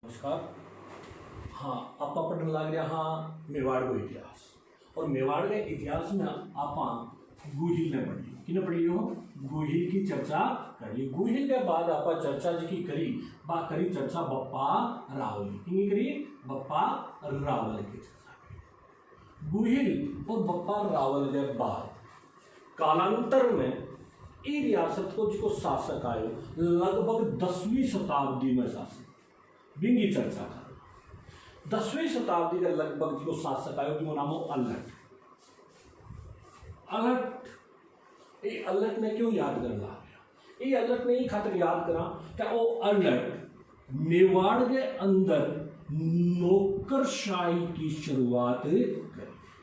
नमस्कार। हाँ, आपका पढ़ने लग रहा हाँ मेवाड़ को इतिहास और मेवाड़ के इतिहास में आप गुहिल ने पढ़ी किने पढ़ी हो गुहिल की चर्चा करी। गुहिल के बाद आप चर्चा जी की करी बात करी चर्चा बप्पा रावल की करी बप्पा रावल की चर्चा करी। गुहिल और बप्पा रावल के बाद कालांतर में ये रियासत को जिसको शासक आयो लगभग 10वीं शताब्दी में शासक बिंगी चर्चा कर 10वीं शताब्दी के लगभग जो शासक आयो जो नाम हो अल्लट। ये अल्लट ने क्यों याद करना गया? ये अल्लट ने ही खातिर याद करा कि वो अल्लट मेवाड़ के अंदर नौकरशाही की शुरुआत करी।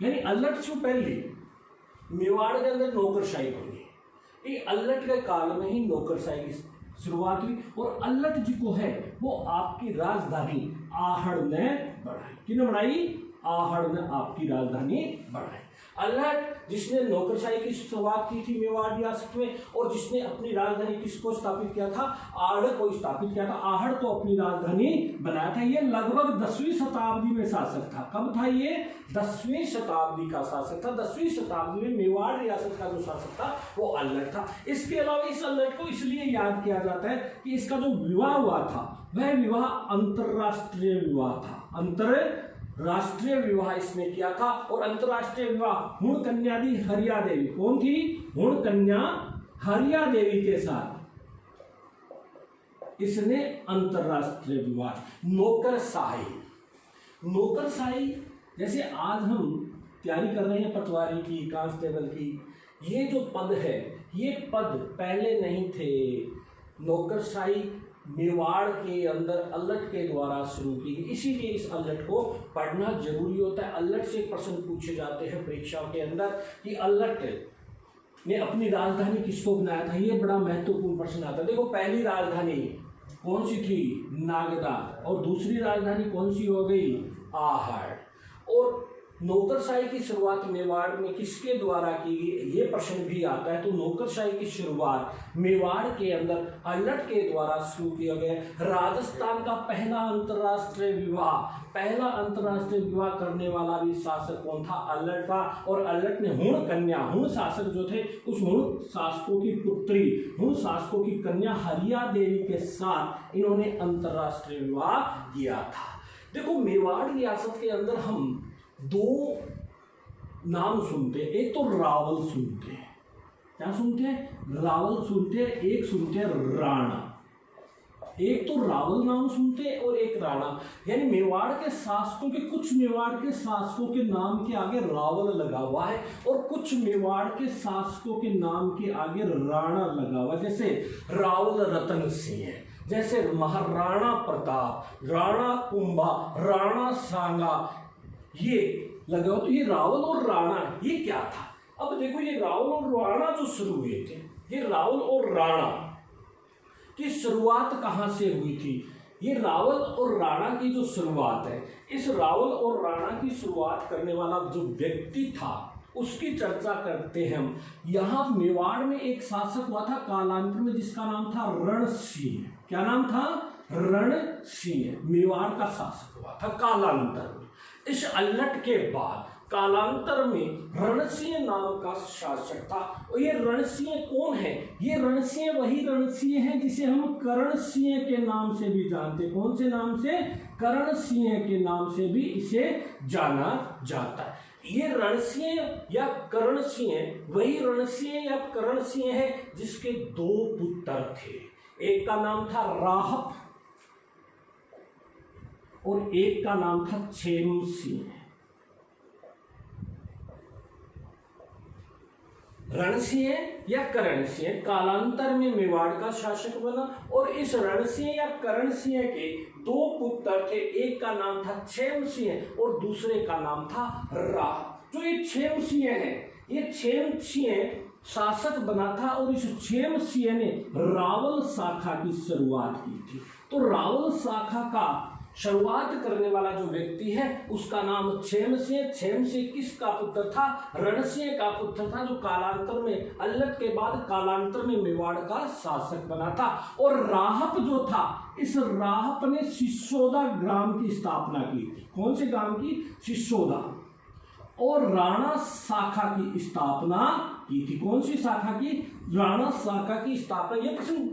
यानी अल्लट से पहले मेवाड़ के अंदर नौकरशाही बनी। ये अल्लट के काल में ही नौकरशाही की शुरुआत हुई और अल्लट जी को है वो आपकी राजधानी आहड़ ने बढ़ाई। किसने बढ़ाई? आहड़ ने आपकी राजधानी बढ़ाई। अल्लट जिसने नौकरशाही की शुरुआत की थी मेवाड़ रियासत में और जिसने अपनी राजधानी किसको स्थापित किया था? आहड़ को स्थापित किया था। आहड़ को अपनी राजधानी बनाया था। ये लगभग 10वीं शताब्दी में शासक था। कब था ये? 10वीं शताब्दी का शासक था। 10वीं शताब्दी में मेवाड़ रियासत का जो शासक था वो अल्लट था। इसके अलावा इस अल्लट को इसलिए याद किया जाता है कि इसका जो विवाह हुआ था वह विवाह अंतरराष्ट्रीय विवाह था। अंतरराष्ट्रीय विवाह इसने किया था और अंतरराष्ट्रीय विवाह हुण कन्या दी हरिया देवी। कौन थी? हुण कन्या हरिया देवी के साथ इसने अंतरराष्ट्रीय विवाह। नौकरशाही जैसे आज हम तैयारी कर रहे हैं पटवारी की, कांस्टेबल की, ये जो पद है ये पद पहले नहीं थे। नौकरशाही मेवाड़ के अंदर अल्लट के द्वारा शुरू की गई। इसीलिए इस अल्लट को पढ़ना जरूरी होता है। अल्लट से प्रश्न पूछे जाते हैं परीक्षाओं के अंदर कि अल्लट ने अपनी राजधानी किसको बनाया था। ये बड़ा महत्वपूर्ण प्रश्न आता है। देखो पहली राजधानी कौन सी थी? नागदा। और दूसरी राजधानी कौन सी हो गई? आहड़। और नौकरशाही की शुरुआत मेवाड़ में किसके द्वारा की गई? ये प्रश्न भी आता है। तो नौकरशाही की शुरुआत मेवाड़ के अंदर अल्लट के द्वारा शुरू किया गया। राजस्थान का पहला अंतरराष्ट्रीय विवाह करने वाला भी शासक कौन था? अल्लट था। और अल्लट ने हुण शासक जो थे उस हुण शासकों की पुत्री, हुण शासकों की कन्या हरिया देवी के साथ इन्होंने अंतरराष्ट्रीय विवाह किया था। देखो मेवाड़ रियासत के अंदर हम दो नाम सुनते हैं। एक तो रावल सुनते हैं। क्या सुनते हैं? रावल सुनते हैं। एक सुनते हैं राणा। एक तो रावल नाम सुनते हैं और एक राणा। यानी मेवाड़ के शासकों के कुछ मेवाड़ के शासकों के नाम के आगे रावल लगा हुआ है और कुछ मेवाड़ के शासकों के नाम के आगे राणा लगा हुआ है। जैसे रावल रतन सिंह है, जैसे महाराणा प्रताप, राणा कुंभा, राणा सांगा, ये लगा हो। तो ये रावल और राणा ये क्या था? अब देखो ये रावल और राणा जो शुरू हुए थे, ये रावल और राणा की शुरुआत कहाँ से हुई थी? ये रावल और राणा की जो शुरुआत है, इस रावल और राणा की शुरुआत करने वाला जो व्यक्ति था उसकी चर्चा करते हैं हम। यहाँ मेवाड़ में एक शासक हुआ था कालांतर में जिसका नाम था रणसिंह। क्या नाम था? रणसिंह। मेवाड़ का शासक हुआ था कालांतर में। इस अल्लट के बाद कालांतर में रणसिंह नाम का शासक था। और ये रणसिंह कौन है? ये रणसिंह वही रणसिंह है जिसे हम करण सिंह के नाम से भी जानते। कौन से नाम से? करण सिंह के नाम से भी इसे जाना जाता है। ये रणसिंह या करण सिंह वही रणसिंह या करण सिंह है जिसके दो पुत्र थे। एक का नाम था राहत और एक का नाम था छेम सिंह। रणसिंह या करण सिंह कालांतर में मेवाड़ का शासक बना और इस रणसिंह या करण सिंह के दो पुत्र थे। एक का नाम था छेम सिंह और दूसरे का नाम था राह। जो ये छेम सिंह है, ये छेम सिंह शासक बना था और इस छेम सिंह ने रावल शाखा की शुरुआत की थी। तो रावल शाखा का शुरुआत करने वाला जो व्यक्ति है उसका नाम छेम सिंह। छेम सिंह किसका पुत्र था? रणसिंह का पुत्र था, जो कालांतर में अल्लट के बाद कालांतर में मेवाड़ का शासक बना था। और राहप जो था इस राहप ने सिसोदा ग्राम की स्थापना की थी। कौन से ग्राम की? सिसोदा। और राणा शाखा की स्थापना की थी। कौन सी शाखा की? राणा शाखा की स्थापना। यह प्रश्न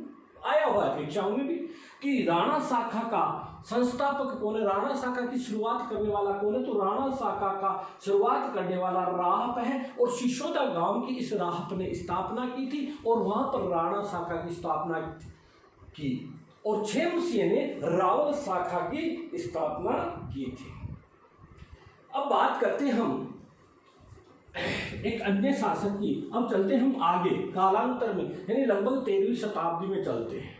आया हुआ है परीक्षाओं में भी कि राणा शाखा का संस्थापक कौन है, राणा शाखा की शुरुआत करने वाला कौन है? तो राणा शाखा का शुरुआत करने वाला राहप है और सिसोदा गांव की इस राहप ने स्थापना की थी और वहां पर राणा शाखा की स्थापना की और छेमसिंह ने रावल शाखा की स्थापना की थी। अब बात करते हैं हम एक अन्य शासक की। अब चलते हम आगे कालांतर में, यानी लगभग 13वीं शताब्दी में चलते हैं।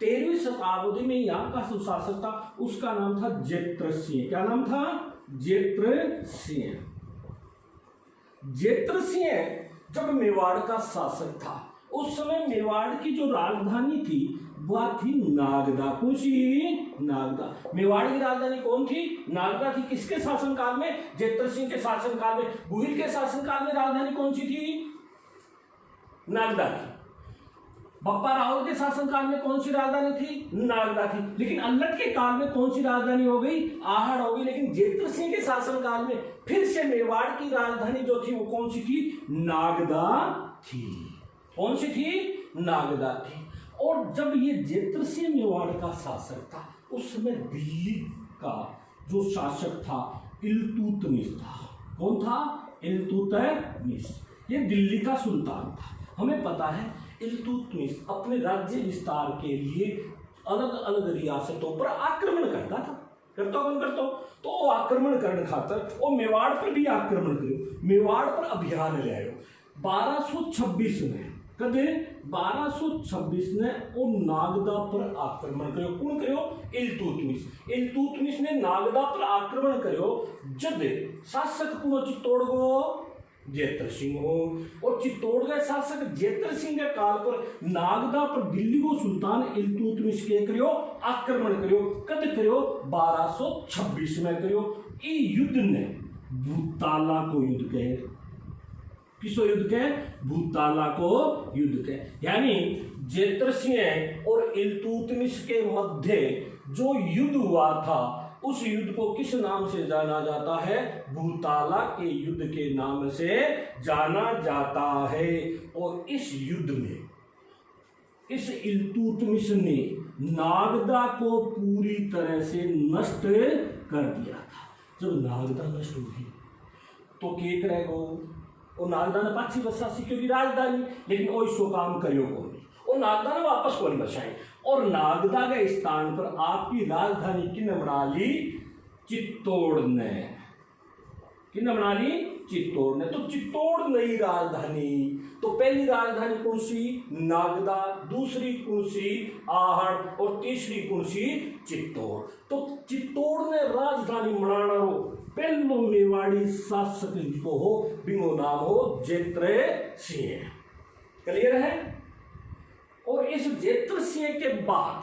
13वीं शताब्दी में यहाँ का जो शासक था उसका नाम था जेत्र सिंह। क्या नाम था? जेत्र सिंह। जेत्र सिंह जब मेवाड़ का शासक था उस समय मेवाड़ की जो राजधानी थी वह थी नागदा। कौन सी? नागदा। मेवाड़ की राजधानी कौन थी? नागदा थी। किसके शासनकाल में? जेत्र सिंह के शासनकाल में। गुहिल के शासनकाल में राजधानी कौन सी थी? नागदा थी। बप्पा रावल के शासनकाल में कौन सी राजधानी थी? नागदा थी। लेकिन अल्लट के काल में कौन सी राजधानी हो गई? आहड़ हो गई। लेकिन जेत्र सिंह के शासनकाल में फिर से मेवाड़ की राजधानी जो थी वो कौन सी थी? नागदा थी। कौन सी थी? नागदा थी। और जब ये जेत्र सिंह मेवाड़ का शासक था उस समय दिल्ली का जो शासक था इल्तुतमिश था। कौन था? इल्तुतमिश। ये दिल्ली का सुल्तान था। हमें पता है इल्तुतमिश अपने राज्य विस्तार के लिए अलग अलग रियासतों पर आक्रमण करता था। कौन करता? तो आक्रमण करने खातर और मेवाड़ पर भी आक्रमण करो, मेवाड़ पर अभियान ले आयो 1226 में। कदे 1226 ने और नागदा पर आक्रमण करो। कौन करो? इल्तुतमिश। इल्तुतमिश ने नागदा पर आक्रमण करो जब शासक कौन चित्तौड़ गो? जेत्र सिंह हो। और चित्तौड़ के शासक जेत्र सिंह के काल पर नागदा पर दिल्ली को सुल्तान इल्तुतमिश के करो आक्रमण करो। कद करो? 1226 में करो। ई युद्ध ने भूताला को युद्ध कहे। किसो युद्ध के? भूताला को युद्ध के। यानी जेत्र सिंह और इल्तुतमिश के मध्य जो युद्ध हुआ था उस युद्ध को किस नाम से जाना जाता है? भूताला के युद्ध के नाम से जाना जाता है। और इस युद्ध में इस इल्तुतमिश ने नागदा को पूरी तरह से नष्ट कर दिया था। जब नागदा नष्ट हुई तो केक रह गो और नागदा ने पाछी बसासी क्योंकि राजधानी, लेकिन वो इसको काम करियो कौन और नागदा ने वापस कौन बसाई। और नागदा के स्थान पर आपकी राजधानी किन बना ली? चित्तौड़ ने। किन बना ली? चित्तौड़ ने। तो चित्तौड़ नई राजधानी। तो पहली राजधानी कौन सी? नागदा। दूसरी कौन सी? आहड़। और तीसरी कौन सी? चित्तौड़। तो चित्तौड़ ने राजधानी बनाना हो पहलो मेवाड़ी शासक को हो बिंगो नाम हो जेत्र सिंह। क्लियर है? और इस जेत्र सिंह के बाद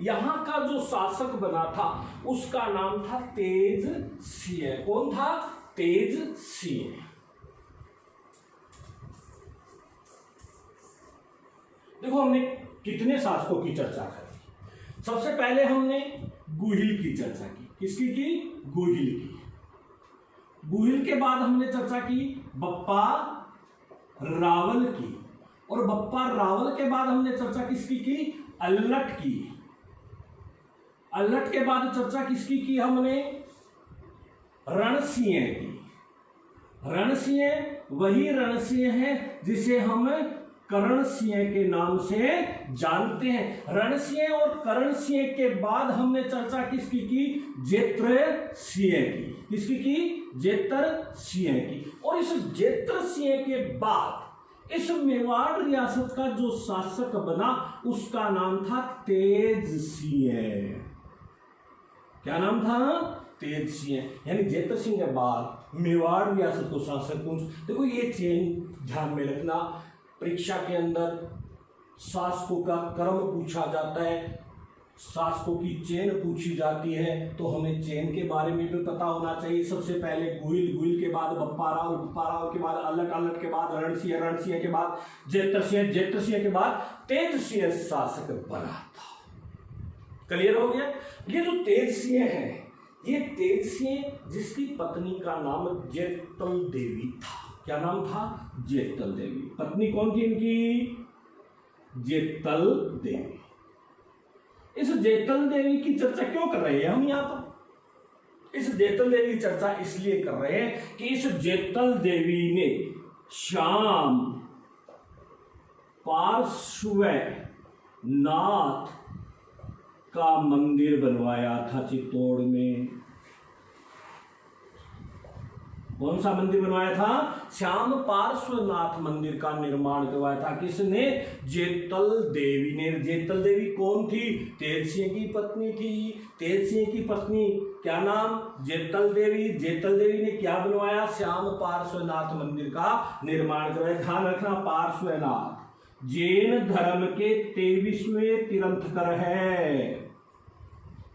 यहां का जो शासक बना था उसका नाम था तेज सिंह। कौन था? तेज सिंह। देखो हमने कितने शासकों की चर्चा करी। सबसे पहले हमने गुहिल की चर्चा की। किसकी की? गुहिल की। गुहिल के बाद हमने चर्चा की बप्पा रावल की। और बप्पा रावल के बाद हमने चर्चा किसकी की? अल्लट की। अल्लट के बाद चर्चा किसकी की हमने? रणसिंह की। रणसिंह वही रणसिंह है जिसे हम करण सिंह के नाम से जानते हैं। रणसिंह और करण सिंह के बाद हमने चर्चा किसकी की? जेत्र सिंह की। किसकी की? जेत्र सिंह की। और इस जेत्र सिंह के बाद इस मेवाड़ रियासत का जो शासक बना उसका नाम था तेज सिंह। क्या नाम था? तेज सिंह। यानी जेत्र सिंह के बाद मेवाड़ रियासत को शासक कौन? देखो ये चेन ध्यान में रखना। परीक्षा के अंदर शासकों का क्रम पूछा जाता है, शासकों की चेन पूछी जाती है, तो हमें चेन के बारे में भी पता होना चाहिए। सबसे पहले गुहिल, गुहिल के बाद बप्पा रावल के बाद अल्लट, अल्लट के बाद रणसिंह, रणसिंह के बाद जेत्र सिंह, जेत्र सिंह के बाद तेज सिंह शासक बना था। क्लियर हो गया। ये जो तेज सिंह है, ये तेज सिंह जिसकी पत्नी का नाम जेतल देवी था। क्या नाम था? जेतल देवी। पत्नी कौन थी इनकी? जेतल देवी। इस जेतल देवी की चर्चा क्यों कर रहे हैं हम यहाँ पर? इस जेतल देवी की चर्चा इसलिए कर रहे हैं कि इस जेतल देवी ने श्याम पार्श्वनाथ का मंदिर बनवाया था चित्तौड़ में। कौन सा मंदिर बनवाया था? श्याम पार्श्वनाथ मंदिर का निर्माण करवाया था। किसने? जेतल देवी ने। जेतल देवी कौन थी? तेज सिंह की पत्नी थी। तेज सिंह की पत्नी क्या नाम? जेतल देवी। जेतल देवी ने क्या बनवाया? श्याम पार्श्वनाथ मंदिर का निर्माण करवाया। ध्यान रखना, पार्श्वनाथ जैन धर्म के 23वें तीर्थंकर है।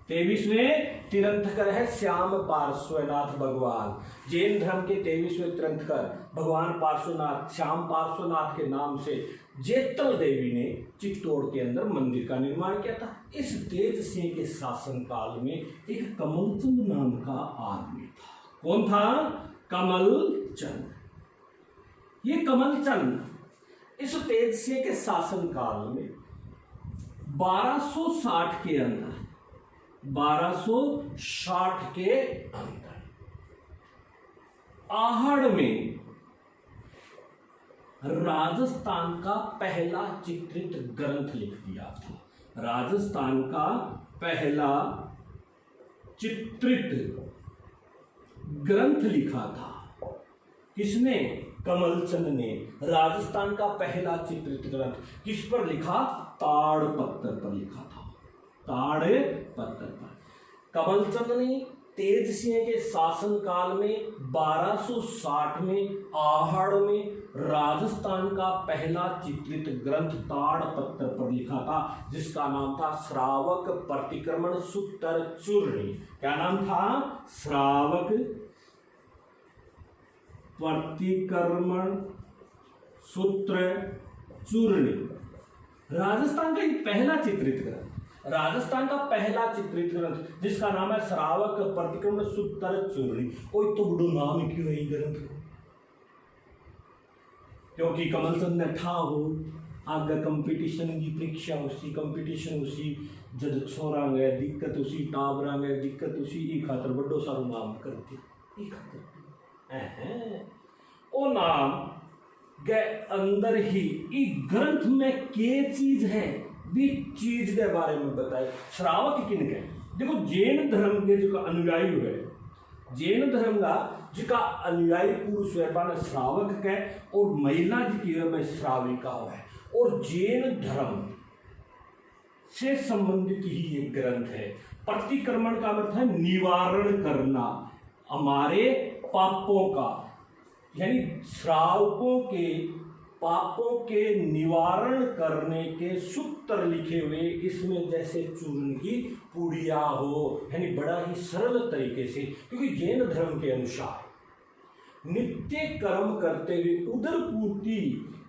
23वें तीर्थंकर है श्याम पार्श्वनाथ भगवान। जैन धर्म के 23वें तीर्थंकर भगवान पार्श्वनाथ, श्याम पार्श्वनाथ के नाम से जेतल देवी ने चित्तौड़ के अंदर मंदिर का निर्माण किया था। इस तेज सिंह के शासन काल में एक कमलचंद नाम का आदमी था। कौन था? कमलचंद। ये कमलचंद इस तेज सिंह के शासन काल में 1260 के अंदर 1260 के अंदर आहड़ में राजस्थान का पहला चित्रित ग्रंथ लिख दिया था। राजस्थान का पहला चित्रित ग्रंथ लिखा था। किसने? कमलचंद ने। राजस्थान का पहला चित्रित ग्रंथ किस पर लिखा? ताड़ पत्थर पर लिखा था। ताड़ पत्थर पर कमलचंद ने तेज सिंह के शासन काल में 1260 में आहड़ में राजस्थान का पहला चित्रित ग्रंथ ताड़ पत्थर पर लिखा था, जिसका नाम था श्रावक प्रतिक्रमण सूत्र चूर्णी। क्या नाम था? श्रावक प्रतिक्रमण सूत्र चूर्णी। राजस्थान का एक पहला चित्रित ग्रंथ, राजस्थान का पहला चित्रित ग्रंथ जिसका नाम है श्रावक प्रतिक्रमण सूत्र चूर्णी। कोई तो बड़ो नाम क्यों है ग्रंथ को? क्योंकि कमलचंद ने था हो आगे कंपटीशन की परीक्षा उसी कंपटीशन उसी जद छोरा गए दिक्कत उसी टाबरा गए दिक्कत उसी ई खातर बड़ो सारो नाम करती ई खातर ओ नाम के अंदर ही ई ग्रंथ में के चीज है भी चीज के बारे में बताए। श्रावक किन के? देखो जैन धर्म के जो अनुयायी हुए, जैन धर्म का जिका अनुयायी पुरुष है श्रावक के और महिला जी की है श्राविका है। और जैन धर्म से संबंधित ही ये ग्रंथ है। प्रतिक्रमण का अर्थ है निवारण करना हमारे पापों का, यानी श्रावकों के पापों के निवारण करने के सूत्र लिखे हुए इसमें जैसे चूर्ण की पुड़िया हो, यानी बड़ा ही सरल तरीके से। क्योंकि जैन धर्म के अनुसार नित्य कर्म करते हुए उदर पूर्ति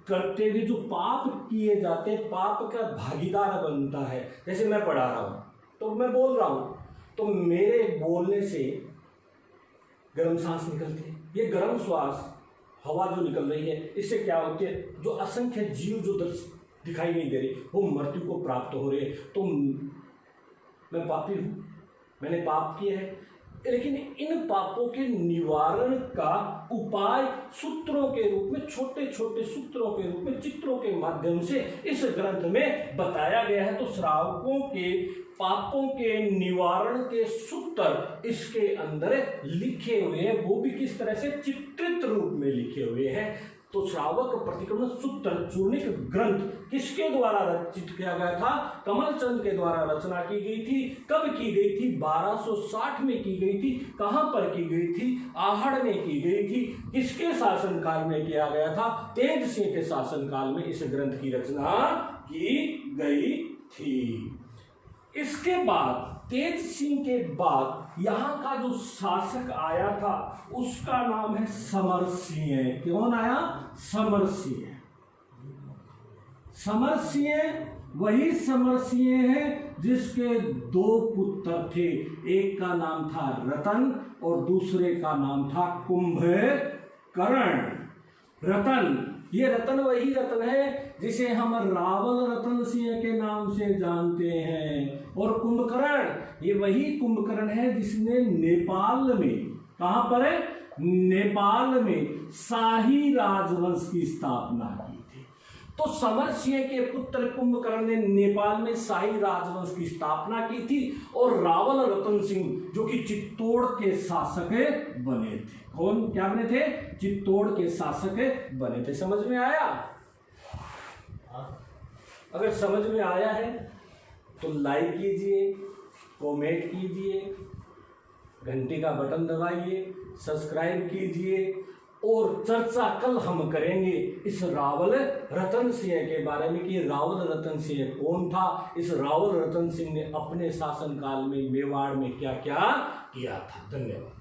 करते हुए जो पाप किए जाते पाप का भागीदार बनता है। जैसे मैं पढ़ा रहा हूँ तो मैं बोल रहा हूँ तो मेरे बोलने से गर्म सांस निकलती है। ये गर्म श्वास हवा जो निकल रही है इससे क्या होती है? जो असंख्य जीव जो दिखाई नहीं दे रही वो मृत्यु को प्राप्त हो रहे। तो मैं पापी हूँ, मैंने पाप किया है, लेकिन इन पापों के निवारण का उपाय सूत्रों के रूप में, छोटे छोटे सूत्रों के रूप में, चित्रों के माध्यम से इस ग्रंथ में बताया गया है। तो श्रावकों के पापों के निवारण के सूत्र इसके अंदर लिखे हुए हैं, वो भी किस तरह से? चित्रित रूप में लिखे हुए हैं। तो श्रावक प्रतिक्रमण सूत्र चूर्णिक ग्रंथ किसके द्वारा रचित किया गया था? कमलचंद के द्वारा रचना की गई थी। कब की गई थी? 1260 में की गई थी। कहां पर की गई थी? आहड़ में की गई थी। किसके शासनकाल में किया गया था? तेज सिंह के शासनकाल में इस ग्रंथ की रचना की गई थी। इसके बाद तेज सिंह के बाद यहाँ का जो शासक आया था उसका नाम है समर सिंह। कौन आया? समर सिंह। समर सिंह वही समर सिंह है जिसके दो पुत्र थे, एक का नाम था रतन और दूसरे का नाम था कुंभकर्ण। रतन, ये रतन वही रतन है जिसे हम रावल रतन सिंह के नाम से जानते हैं, और कुंभकर्ण ये वही कुंभकर्ण है जिसने नेपाल में, कहां पर है, नेपाल में शाही राजवंश की स्थापना की थी। तो समर सिंह के पुत्र कुंभकर्ण ने नेपाल में शाही राजवंश की स्थापना की थी, और रावल रतन सिंह जो कि चित्तौड़ के शासक बने थे। कौन क्या बने थे, चित्तौड़ के शासक बने थे। समझ में आया? अगर समझ में आया है तो लाइक कीजिए, कमेंट कीजिए, घंटी का बटन दबाइए, सब्सक्राइब कीजिए, और चर्चा कल हम करेंगे इस रावल रतन सिंह के बारे में कि रावल रतन सिंह कौन था, इस रावल रतन सिंह ने अपने शासनकाल में मेवाड़ में क्या क्या किया था। धन्यवाद।